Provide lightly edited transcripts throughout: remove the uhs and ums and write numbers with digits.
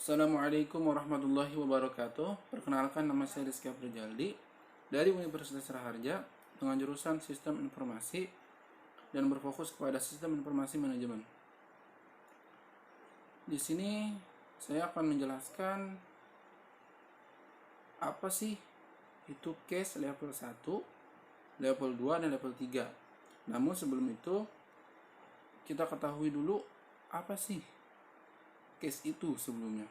Assalamualaikum warahmatullahi wabarakatuh. Perkenalkan, nama saya Rizky Apriljaldi dari Universitas Raharja dengan jurusan Sistem Informasi dan berfokus kepada Sistem Informasi Manajemen. Di sini saya akan menjelaskan apa sih itu case level 1, level 2, dan level 3. Namun sebelum itu kita ketahui dulu apa sih case itu sebelumnya.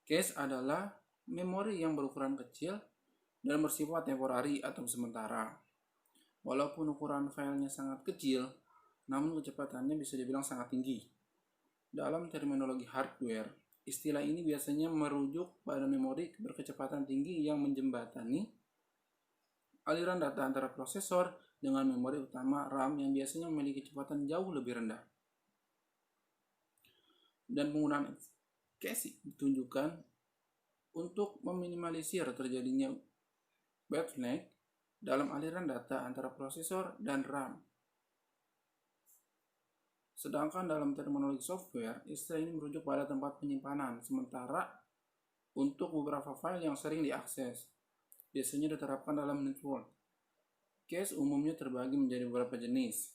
Cache adalah memori yang berukuran kecil dan bersifat temporari atau sementara. Walaupun ukuran filenya sangat kecil, namun kecepatannya bisa dibilang sangat tinggi. Dalam terminologi hardware, istilah ini biasanya merujuk pada memori berkecepatan tinggi yang menjembatani aliran data antara prosesor dengan memori utama RAM yang biasanya memiliki kecepatan jauh lebih rendah. Dan penggunaan cache ditunjukkan untuk meminimalisir terjadinya bottleneck dalam aliran data antara prosesor dan RAM. Sedangkan dalam terminologi software, istilah ini merujuk pada tempat penyimpanan sementara untuk beberapa file yang sering diakses. Biasanya diterapkan dalam network. Cache umumnya terbagi menjadi beberapa jenis.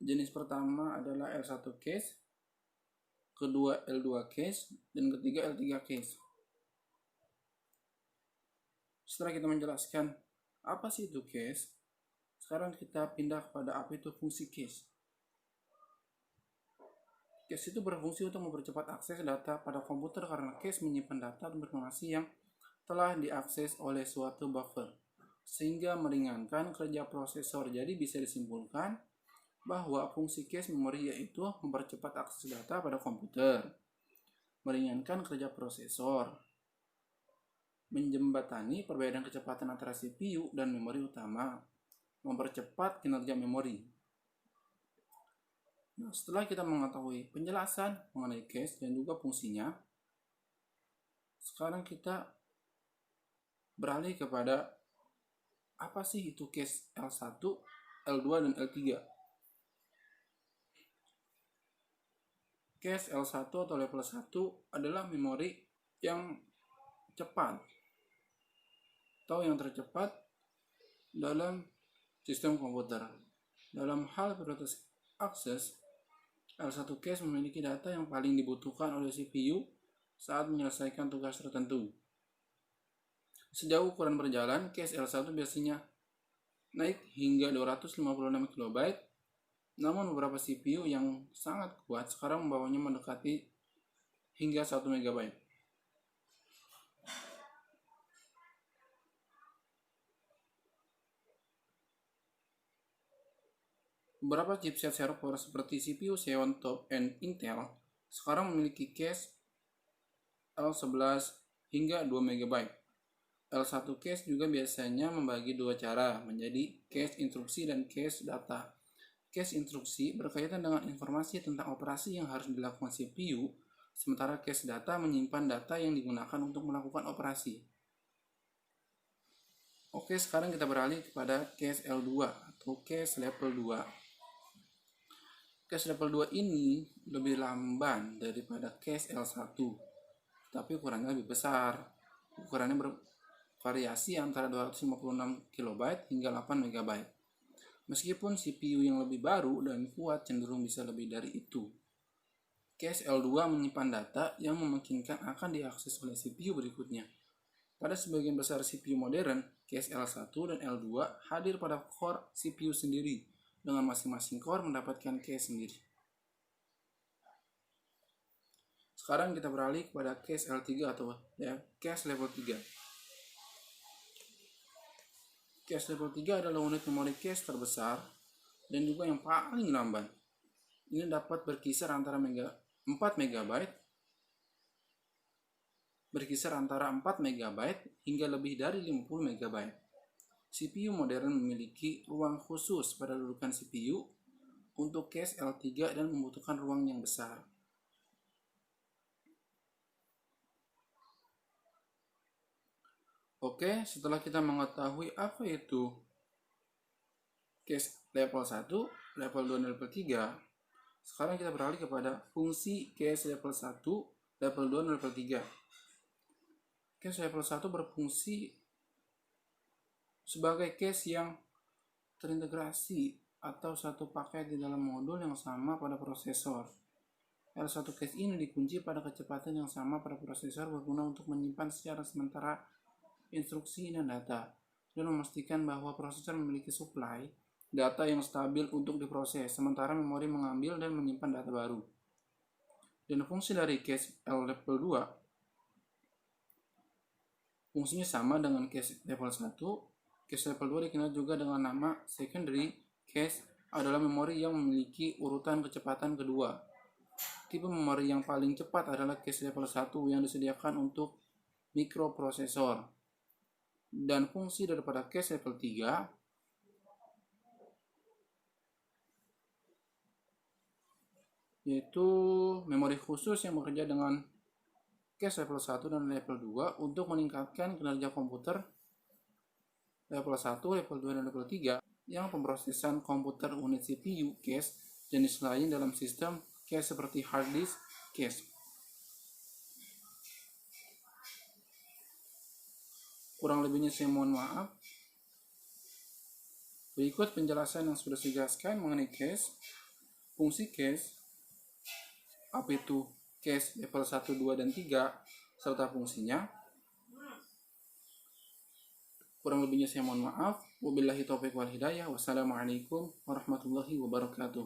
Jenis pertama adalah L1 cache, kedua L2 cache, dan ketiga L3 cache. Setelah kita menjelaskan apa sih itu cache, sekarang kita pindah kepada apa itu fungsi cache. Cache itu berfungsi untuk mempercepat akses data pada komputer karena cache menyimpan data dan informasi yang telah diakses oleh suatu buffer, sehingga meringankan kerja prosesor. Jadi bisa disimpulkan bahwa fungsi cache memori yaitu mempercepat akses data pada komputer, meringankan kerja prosesor, menjembatani perbedaan kecepatan antara CPU dan memori utama, mempercepat kinerja memori. Nah, setelah kita mengetahui penjelasan mengenai cache dan juga fungsinya, sekarang kita beralih kepada apa sih itu cache L1, L2, dan L3. Cache L1 atau level 1 adalah memori yang cepat atau yang tercepat dalam sistem komputer. Dalam hal prioritas akses, L1 cache memiliki data yang paling dibutuhkan oleh CPU saat menyelesaikan tugas tertentu. Sejauh ukuran berjalan, cache L1 biasanya naik hingga 256 KB, namun beberapa CPU yang sangat kuat sekarang membawanya mendekati hingga 1 MB. Beberapa chipset server seperti CPU Xeon Top and Intel sekarang memiliki cache L11 hingga 2 MB. L1 cache juga biasanya membagi dua cara menjadi cache instruksi dan cache data. Cache instruksi berkaitan dengan informasi tentang operasi yang harus dilakukan CPU, sementara cache data menyimpan data yang digunakan untuk melakukan operasi. Oke, sekarang kita beralih kepada cache L2 atau cache level 2. Cache level 2 ini lebih lamban daripada cache L1, tapi ukurannya lebih besar. Ukurannya bervariasi antara 256 KB hingga 8 MB. Meskipun CPU yang lebih baru dan kuat cenderung bisa lebih dari itu. Cache L2 menyimpan data yang memungkinkan akan diakses oleh CPU berikutnya. Pada sebagian besar CPU modern, cache L1 dan L2 hadir pada core CPU sendiri, dengan masing-masing core mendapatkan cache sendiri. Sekarang kita beralih kepada cache L3 atau cache level 3. Cache level 3 adalah unit memori cache terbesar dan juga yang paling lamban. Ini dapat berkisar antara 4 MB hingga lebih dari 50 MB. CPU modern memiliki ruang khusus pada dudukan CPU untuk cache L3 dan membutuhkan ruang yang besar. Oke, setelah kita mengetahui apa itu cache level 1, level 2, dan level 3. Sekarang kita beralih kepada fungsi case level 1, level 2, dan level 3. Case level 1 berfungsi sebagai case yang terintegrasi atau satu paket di dalam modul yang sama pada prosesor. L1 case ini dikunci pada kecepatan yang sama pada prosesor, berguna untuk menyimpan secara sementara instruksi dan data, dan memastikan bahwa prosesor memiliki supply data yang stabil untuk diproses, sementara memori mengambil dan menyimpan data baru. Dan fungsi dari case L level 2 fungsinya sama dengan case level 1. Case level 2 dikenal juga dengan nama secondary case, adalah memori yang memiliki urutan kecepatan kedua. Tipe memori yang paling cepat adalah case level 1 yang disediakan untuk mikroprosesor. Dan fungsi daripada case level 3 yaitu memori khusus yang bekerja dengan case level 1 dan level 2 untuk meningkatkan kinerja komputer level 1, level 2, dan level 3 yang pemrosesan komputer unit CPU case jenis lain dalam sistem case seperti hard disk case. Kurang lebihnya saya mohon maaf. Berikut penjelasan yang sudah saya jelaskan mengenai case, fungsi case, apa itu case level 1, 2, dan 3, serta fungsinya. Kurang lebihnya saya mohon maaf. Wabillahi taufiq wal hidayah. Wassalamualaikum warahmatullahi wabarakatuh.